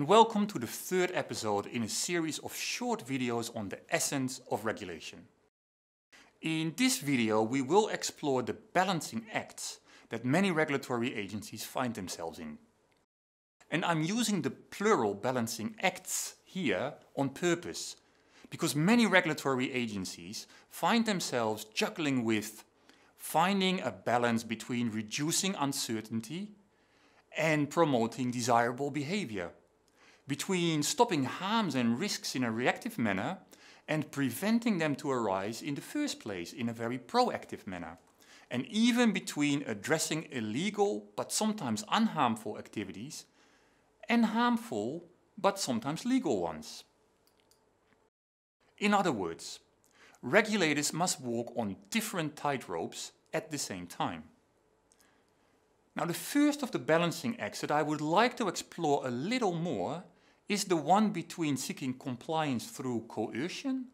and welcome to the third episode in a series of short videos on the essence of regulation. In this video we will explore the balancing acts that many regulatory agencies find themselves in. And I'm using the plural balancing acts here on purpose, because many regulatory agencies find themselves juggling with finding a balance between reducing uncertainty and promoting desirable behaviour, between stopping harms and risks in a reactive manner and preventing them to arise in the first place in a very proactive manner, and even between addressing illegal but sometimes unharmful activities and harmful but sometimes legal ones. In other words, regulators must walk on different tightropes at the same time. Now, the first of the balancing acts that I would like to explore a little more is the one between seeking compliance through coercion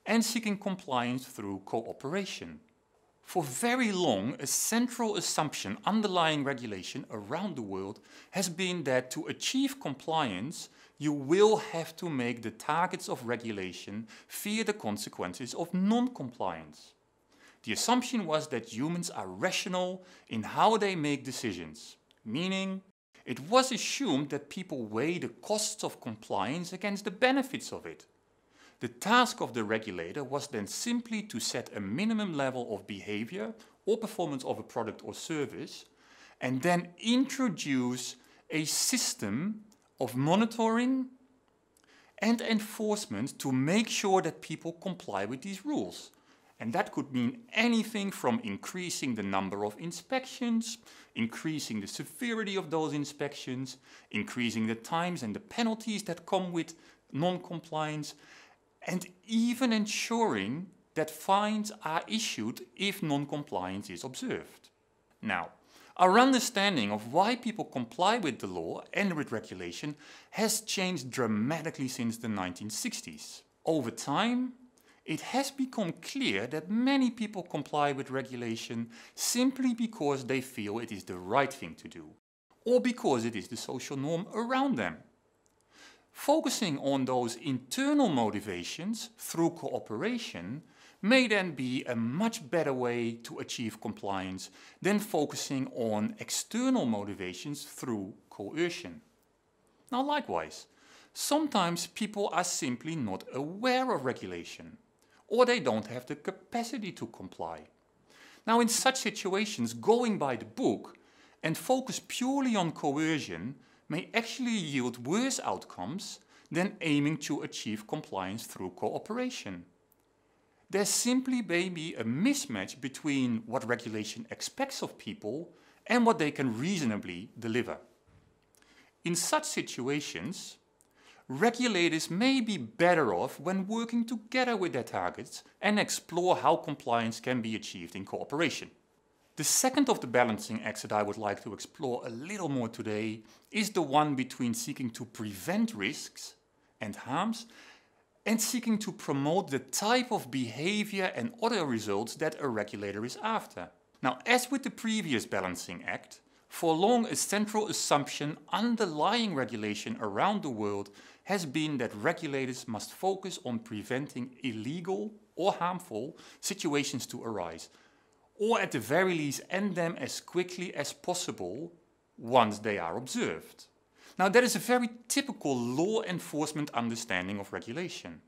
and seeking compliance through cooperation. For very long, a central assumption underlying regulation around the world has been that to achieve compliance, you will have to make the targets of regulation fear the consequences of non-compliance. The assumption was that humans are rational in how they make decisions, meaning it was assumed that people weigh the costs of compliance against the benefits of it. The task of the regulator was then simply to set a minimum level of behavior or performance of a product or service, and then introduce a system of monitoring and enforcement to make sure that people comply with these rules. And that could mean anything from increasing the number of inspections, increasing the severity of those inspections, increasing the times and the penalties that come with non-compliance, and even ensuring that fines are issued if non-compliance is observed. Now, our understanding of why people comply with the law and with regulation has changed dramatically since the 1960s. Over time, it has become clear that many people comply with regulation simply because they feel it is the right thing to do, or because it is the social norm around them. Focusing on those internal motivations through cooperation may then be a much better way to achieve compliance than focusing on external motivations through coercion. Now, likewise, sometimes people are simply not aware of regulation, or they don't have the capacity to comply. Now, in such situations, going by the book and focus purely on coercion may actually yield worse outcomes than aiming to achieve compliance through cooperation. There simply may be a mismatch between what regulation expects of people and what they can reasonably deliver. In such situations, regulators may be better off when working together with their targets and explore how compliance can be achieved in cooperation. The second of the balancing acts that I would like to explore a little more today is the one between seeking to prevent risks and harms and seeking to promote the type of behavior and other results that a regulator is after. Now, as with the previous balancing act, for long a central assumption underlying regulation around the world has been that regulators must focus on preventing illegal or harmful situations to arise, or at the very least end them as quickly as possible once they are observed. Now, that is a very typical law enforcement understanding of regulation.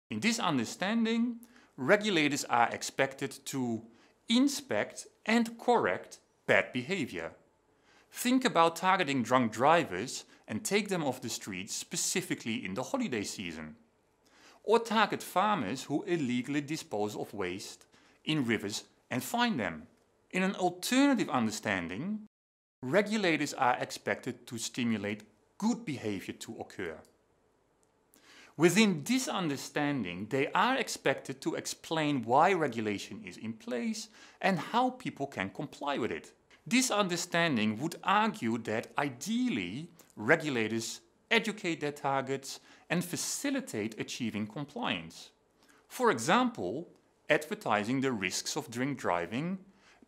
In this understanding, regulators are expected to inspect and correct bad behavior. Think about targeting drunk drivers and take them off the streets specifically in the holiday season. Or target farmers who illegally dispose of waste in rivers and fine them. In an alternative understanding, regulators are expected to stimulate good behavior to occur. Within this understanding, they are expected to explain why regulation is in place and how people can comply with it. This understanding would argue that ideally, regulators educate their targets and facilitate achieving compliance. For example, advertising the risks of drink driving,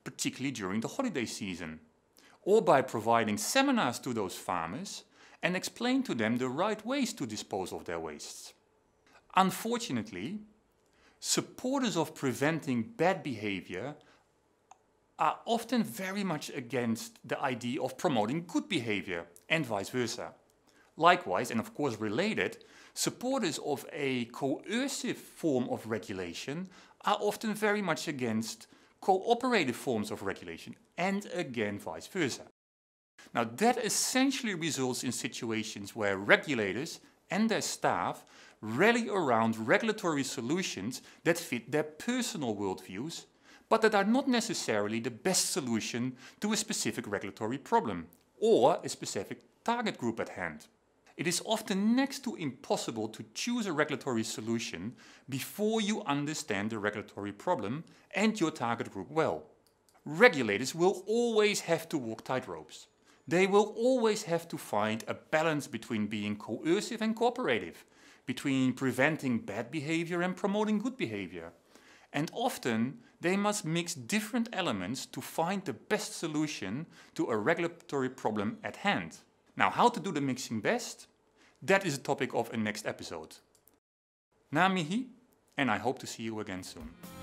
particularly during the holiday season, or by providing seminars to those farmers and explain to them the right ways to dispose of their wastes. Unfortunately, supporters of preventing bad behavior are often very much against the idea of promoting good behavior, and vice versa. Likewise, and of course related, supporters of a coercive form of regulation are often very much against cooperative forms of regulation, and again vice versa. Now that essentially results in situations where regulators and their staff rally around regulatory solutions that fit their personal worldviews, but that are not necessarily the best solution to a specific regulatory problem or a specific target group at hand. It is often next to impossible to choose a regulatory solution before you understand the regulatory problem and your target group well. Regulators will always have to walk tightropes. They will always have to find a balance between being coercive and cooperative, between preventing bad behavior and promoting good behavior. And often they must mix different elements to find the best solution to a regulatory problem at hand. Now, how to do the mixing best? That is a topic of a next episode. Na mihi, and I hope to see you again soon.